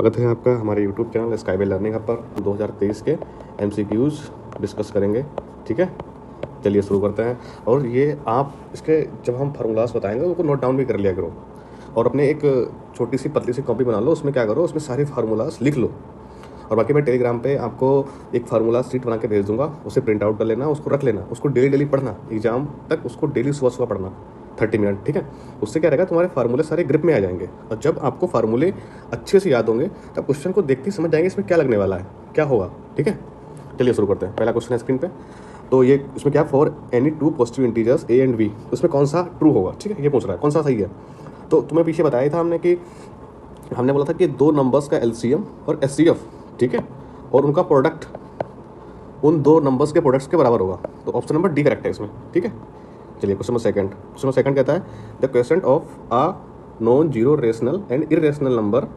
स्वागत है आपका हमारे YouTube channel skyway learning hub पर। 2023 के MCQs डिस्कस करेंगे। ठीक है, चलिए शुरू करते हैं। और ये आप इसके जब हम फार्मूलास बताएंगे उनको नोट डाउन भी कर लिया करो और अपने एक छोटी सी पतली सी कॉपी बना लो। उसमें क्या करो, उसमें सारे फार्मूलास लिख लो। और बाकी मैं टेलीग्राम पे आपको एक फार्मूला शीट बना के भेज दूंगा, उसे प्रिंट आउट कर लेना, उसको रख लेना, उसको डेली पढ़ना, एग्जाम तक उसको डेली सुबह पढ़ना 30 मिनट। ठीक है, उससे क्या रहेगा, तुम्हारे फार्मूले सारे ग्रिप में आ जाएंगे। और जब आपको फार्मूले अच्छे से याद होंगे तब क्वेश्चन को देखते ही समझ जाएंगे इसमें क्या लगने वाला है, क्या होगा। ठीक है, चलिए शुरू करते हैं। पहला क्वेश्चन है स्क्रीन पे। तो ये इसमें क्या, for any two positive integers a and b, उसमें कौन सा ट्रू होगा। ठीक है, ये पूछ रहा है कौन सा सही है। तो तुम्हें पीछे बताया था हमने बोला था कि दो नंबर्स का LCM और HCF, ठीक है, और उनका प्रोडक्ट उन दो नंबर्स के प्रोडक्ट्स के बराबर होगा। तो ऑप्शन नंबर डी करेक्ट है इसमें। ठीक है, चलिए क्वेश्चन नंबर सेकंड कहता है the question of a non zero rational and irrational number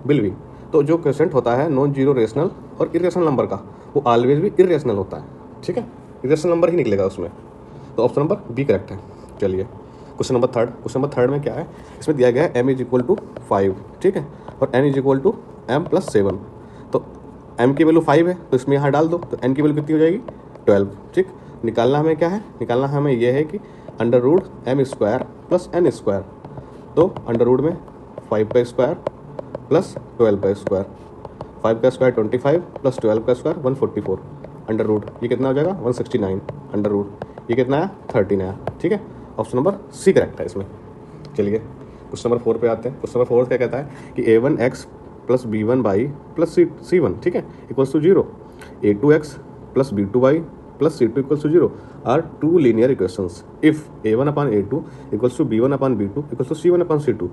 will be. तो जो क्वेश्चन होता है नॉन जीरो रेशनल और इरेशनल नंबर का, वो ऑलवेज भी इरेशनल होता है। ठीक है, इरेशनल नंबर ही निकलेगा उसमें। तो ऑप्शन नंबर बी करेक्ट है। चलिए क्वेश्चन नंबर थर्ड में क्या है, इसमें दिया गया है m = 5, ठीक है, और n = m+7। तो m की वैल्यू 5 है तो इसमें यहाँ डाल दो, तो n की वैल्यू कितनी हो जाएगी 12। ठीक, निकालना हमें क्या है, निकालना हमें यह है कि √m² + n²। तो अंडर में 5 का स्क्वायर प्लस 12 का स्क्वायर, 5 का स्क्वायर 25 प्लस 12 का स्क्वायर 144, अंडर ये कितना हो जाएगा 169, अंडर ये कितना आया 13 आया। ठीक है, ऑप्शन नंबर सी करेक्ट है इसमें। चलिए क्वेश्चन नंबर 4 पे आते हैं। क्वेश्चन नंबर 4 क्या कहता है कि a1x + b1y + c1, ठीक है, = 0, a2x + b2y + c2 = 0 are two linear equations if a1/a2 = b1/b2 = c1/c2।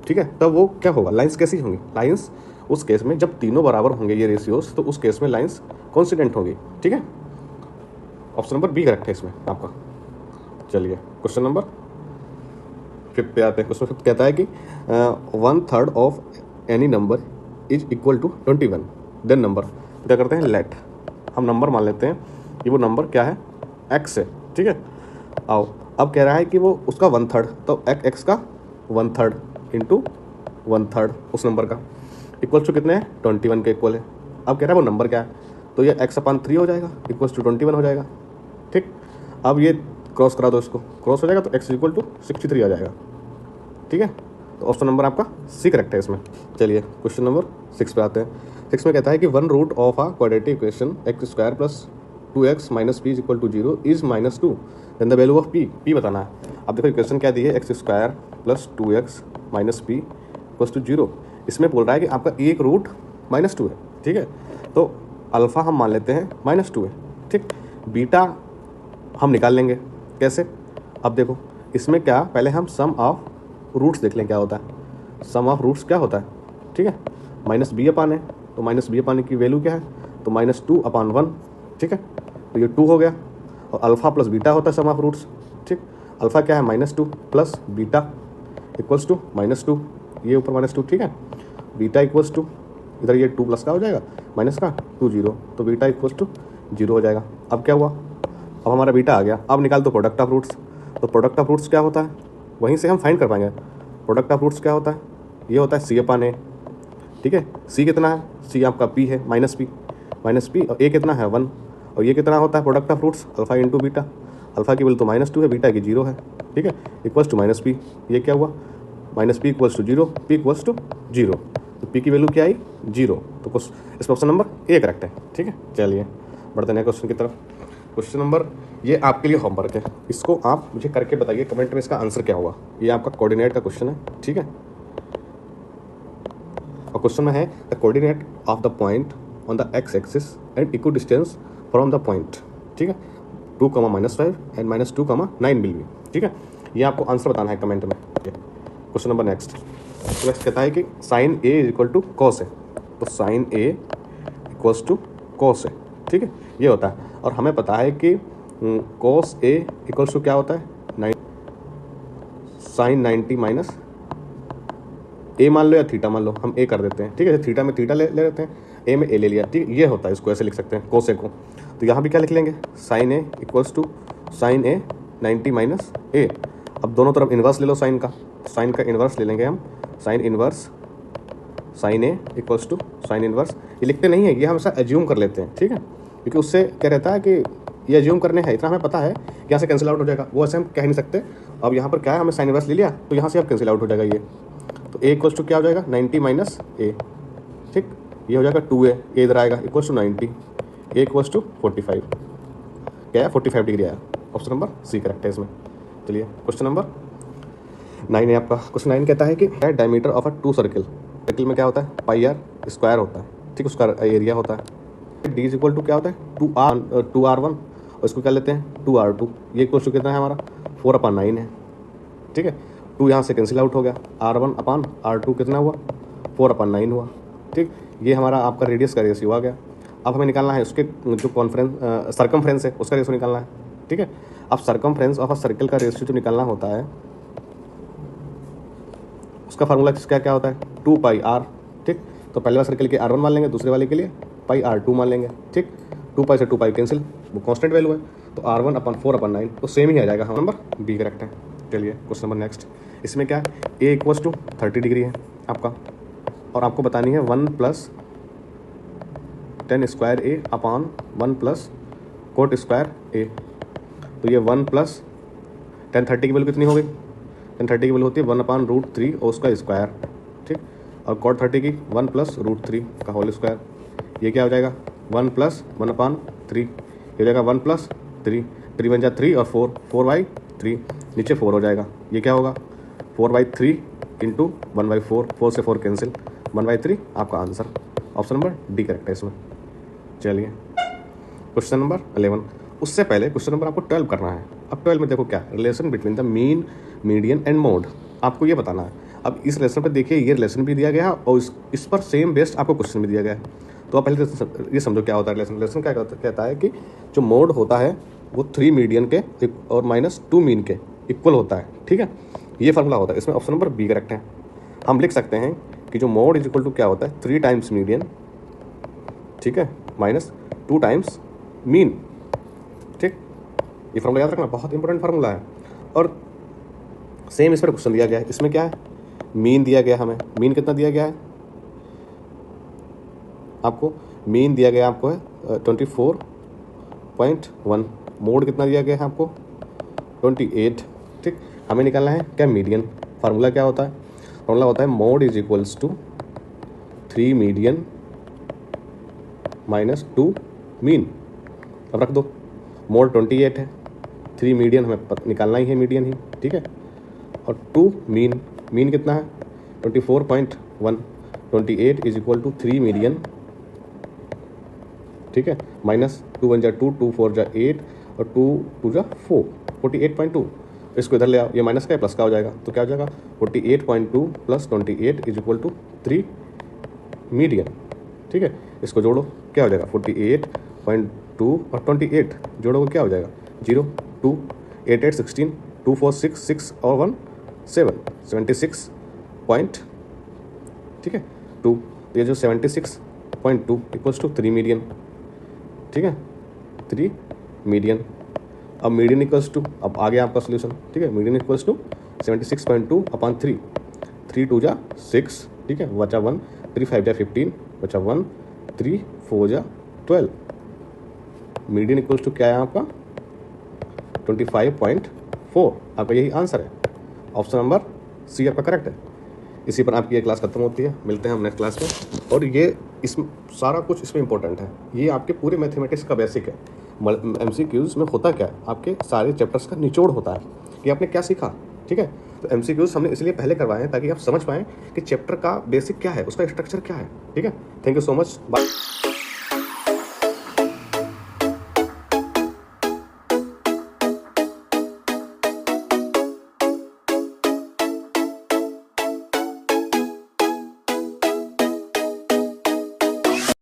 ठीक है, तब वो क्या होगा, लाइंस कैसी होंगी। लाइंस उस केस में जब तीनों बराबर होंगे ये रेशियोस, तो उस केस में लाइंस कॉन्सिडेंट होंगी। ठीक है, ऑप्शन नंबर बी करेक्ट है इसमें आपका। चलिए क्वेश्चन नंबर 5 पे आते हैं। क्वेश्चन 5 कहता है कि 1/3 of any number is equal to 21, then number. क्या करते हैं, लेट हम नंबर मान लेते हैं कि वो नंबर क्या है, x है। ठीक है, आओ अब कह रहा है कि वो उसका 1/3, तो x का 1/3 इंटू 1/3 उस नंबर का इक्वल टू कितने हैं, 21 के इक्वल है। अब कह रहा है वो नंबर क्या है, तो ये x/3 हो जाएगा इक्वल टू 21 हो जाएगा। ठीक, अब ये क्रॉस करा दो, इसको क्रॉस हो जाएगा तो x = 63 आ जाएगा। ठीक है, तो ऑप्शन नंबर आपका सी करेक्ट है इसमें। चलिए क्वेश्चन नंबर 6 पे आते हैं। 6 में कहता है कि 1 root of a quadratic equation x² + 2x - p = 0 is -2, then the value of p बताना है। अब देखो इक्वेशन क्या दी है, x² + 2x - p = 0। इसमें बोल रहा है कि आपका एक रूट -2 है। ठीक है, तो अल्फ़ा हम मान लेते हैं -2 है। ठीक, बीटा हम निकाल लेंगे कैसे। अब देखो इसमें क्या, पहले हम सम ऑफ रूट्स देख लें क्या होता है। सम ऑफ रूट्स क्या होता है, ठीक है, -b/a, तो -b/a की वैल्यू क्या है, तो -2/1। ठीक है, तो ये 2 हो गया। और अल्फ़ा प्लस बीटा होता है सम ऑफ रूट्स। ठीक, अल्फ़ा क्या है -2 प्लस बीटा इक्वल्स टू -2, ये ऊपर -2। ठीक है, बीटा इक्वल्स टू इधर ये 2 प्लस का हो जाएगा माइनस का 2 0, तो बीटा इक्वल्स टू 0 हो जाएगा। अब क्या हुआ, अब हमारा बीटा आ गया। अब निकाल दो प्रोडक्ट ऑफ रूट्स। तो प्रोडक्ट ऑफ रूट्स क्या होता है, वहीं से हम फाइंड कर पाएंगे। प्रोडक्ट ऑफ रूट्स क्या होता है, ये होता है c/a। ठीक है, c कितना है, c आपका p है -p और a कितना है 1, और ये कितना होता है product of roots, alpha into beta. Alpha की वैल्यू तो -2 है, बीटा की 0 है। ठीक है, इक्वल्स टू -p, ये क्या हुआ -p = 0, p = 0, तो p की वैल्यू क्या आई 0। तो इस ऑप्शन नंबर ए करेक्ट है। ठीक है, चलिए बढ़ते हैं क्वेश्चन की तरफ। क्वेश्चन नंबर, ये आपके लिए होमवर्क है, इसको आप मुझे करके बताइए कमेंट में इसका आंसर क्या होगा। ये आपका कोऑर्डिनेट का क्वेश्चन है। ठीक है, और क्वेश्चन में है the coordinate of the point on the x axis and equal distance from the point. ठीक है, 2, -5 एंड -2, 9 विल बी। ठीक है, ये आपको आंसर बताना है कमेंट में। क्वेश्चन नंबर नेक्स्ट कहता है कि sin a = cos है, तो sin a = cos है। ठीक है, ये होता है। और हमें पता है कि cos a = क्या होता है, sin 90 - a मान लो या थीटा मान लो, हम a कर देते हैं। ठीक है, थीटा में थीटा ले लेते हैं, a में a ले लिया। ठीक, ये होता है, इसको ऐसे लिख सकते हैं cos a को। तो यहाँ भी क्या लिख लेंगे, sin a = sin a 90 - a। अब दोनों तरफ इन्वर्स ले लो साइन का, साइन का इन्वर्स ले लेंगे हम, sine inverse sine A equals to sine inverse, ये लिखते नहीं है, ये हमेशा एज्यूम कर लेते हैं, ठीक है, क्योंकि उससे क्या रहता है कि ये एज्यूम करने हैं, इतना हमें पता है कि यहाँ से कैंसिल आउट हो जाएगा, वो ऐसे हम कह नहीं सकते। अब यहाँ पर क्या है, हमें साइन इनवर्स ले लिया तो यहाँ से अब कैंसिल आउट हो जाएगा ये, तो ए इक्वल्स टू क्या हो जाएगा 90 माइनस ए, ठीक, ये हो जाएगा 2a, ए इधर आएगा equals to 90, A equals to 45, क्या है 45 डिग्री आया। ऑप्शन नंबर सी करेक्ट है इसमें। चलिए क्वेश्चन नंबर 9 है आपका। क्वेश्चन 9 कहता है कि diameter of a 2 circle, circle में क्या होता है पाई आर स्क्वायर होता है, ठीक, उसका एरिया होता है। डी इज इक्वल टू क्या होता है 2r1 और इसको क्या लेते हैं 2r2, ये इक्वल टू कितना है हमारा 4/9 है, ठीक है, 2 यहाँ से कैंसिल आउट हो गया, r1/r2 कितना हुआ 4/9 हुआ, ठीक, ये हमारा आपका रेडियस का रेशियो आ गया। अब हमें निकालना है उसके जो कॉन्फ्रेंस सरकमफ्रेंस है उसका रेशियो निकालना है, ठीक है। अब सरकमफ्रेंस ऑफ अ सर्कल का रेशियो जो निकालना होता है उसका फार्मूला क्या क्या होता है 2πr, ठीक, तो पहले वाले सर्कल के r1 मान लेंगे, दूसरे वाले के लिए πr2 मान लेंगे, ठीक, 2π से 2π कैंसिल, वो कांस्टेंट वैल्यू है, तो r1/4/9 तो सेम ही आ जाएगा, हाँ नंबर बी करेक्ट है। चलिए क्वेश्चन नंबर नेक्स्ट, इसमें क्या है a इक्वल्स टू 30 डिग्री है आपका, और आपको बतानी है 1 + tan square a upon 1 + cot square a, तो ये 1 + tan 30 की वैल्यू कितनी हो गई, tan 30 की वैल्यू होती है 1/√3 और उसका स्क्वायर, ठीक, और cot 30 की 1 + √3 का होल स्क्वायर, ये क्या हो जाएगा 1 + 1/3, ये हो जाएगा 1 + 3, 3 बन जाए 3 और 4, 4/3, नीचे 4 हो जाएगा, ये क्या होगा 4/3 × 1/4, 4 से 4 कैंसिल, 1/3 आपका answer. Option number D correct है इसमें। चलिए क्वेश्चन नंबर 11, उससे पहले क्वेश्चन नंबर आपको 12 करना है। अब 12 में देखो क्या relation between the mean, median and mode, आपको ये बताना है। अब इस रिलेशन पर देखिए ये रिलेशन भी दिया गया है और इस पर सेम बेस्ड आपको क्वेश्चन भी दिया गया है, तो आप पहले ये समझो क्या होता है रिलेशन। रिलेशन क्या कहता है कि जो मोड होता है वो 3 मीडियन के और -2 मीन के इक्वल होता है, ठीक है, ये फार्मूला होता है इसमें। ऑप्शन नंबर बी करेक्ट है। हम लिख सकते हैं कि जो मोड इज इक्वल टू क्या होता है 3 टाइम्स मीडियन, ठीक है, -2 टाइम्स मीन, ठीक, ये फार्मूला याद रखना, बहुत इंपॉर्टेंट फार्मूला है। और सेम इस पर क्वेश्चन दिया गया है, इसमें क्या है मीन दिया गया हमें, मीन कितना दिया गया है आपको, मीन दिया गया आपको है 24.1, मोड कितना दिया गया है आपको 28, ठीक, हमें निकालना है क्या मीडियन। फार्मूला क्या होता है, फार्मूला होता है mode is equals to 3 median -2 mean. अब रख दो, मोड 28 है, 3 मीडियन हमें निकालना ही है, मीडियन ही, ठीक है, और 2 मीन, मीन कितना है 24.1, 28 इज इक्वल टू 3 मीडियन, ठीक है, -2 बन जाए 2, 2 4 जा 8 और 2 2 जा 4, 48.2, इसको इधर ले आओ, ये माइनस का है प्लस का हो जाएगा, तो क्या हो जाएगा 48.2 + 28 इज इक्वल टू 3 मीडियन, ठीक है, इसको जोड़ो क्या हो जाएगा 48.2 और 28 जोड़ोगे क्या हो जाएगा 0, 2, 8 8 16, 2 4 6 6 और 1 7, 76 पॉइंट, ठीक है 2, ये जो 76.2 इक्वल्स टू 3 मीडियन, ठीक है 3 मीडियन। अब मीडियन इक्वल्स टू, अब आ गया आपका सोल्यूशन, ठीक है, मीडियन इक्वल्स टू 76.2/3, 3 2 जा 6, ठीक है, बचा 1, 3 5 जा 15, बचा 1, 3 4 जा 12, मीडियन इक्वल्स टू क्या है आपका 25.4, आपका यही आंसर है। ऑप्शन नंबर सी आपका करेक्ट है। इसी पर आपकी ये क्लास खत्म होती है, मिलते हैं हम नेक्स्ट क्लास में। और ये इसमें सारा कुछ इसमें इंपॉर्टेंट है, ये आपके पूरे मैथमेटिक्स का बेसिक है। MCQs में होता क्या है, आपके सारे चैप्टर्स का निचोड़ होता है कि आपने क्या सीखा, ठीक है। तो MCQs हमने इसलिए पहले करवाए हैं ताकि आप समझ पाएँ कि चैप्टर का बेसिक क्या है, उसका स्ट्रक्चर क्या है, ठीक है। Thank you so much, bye.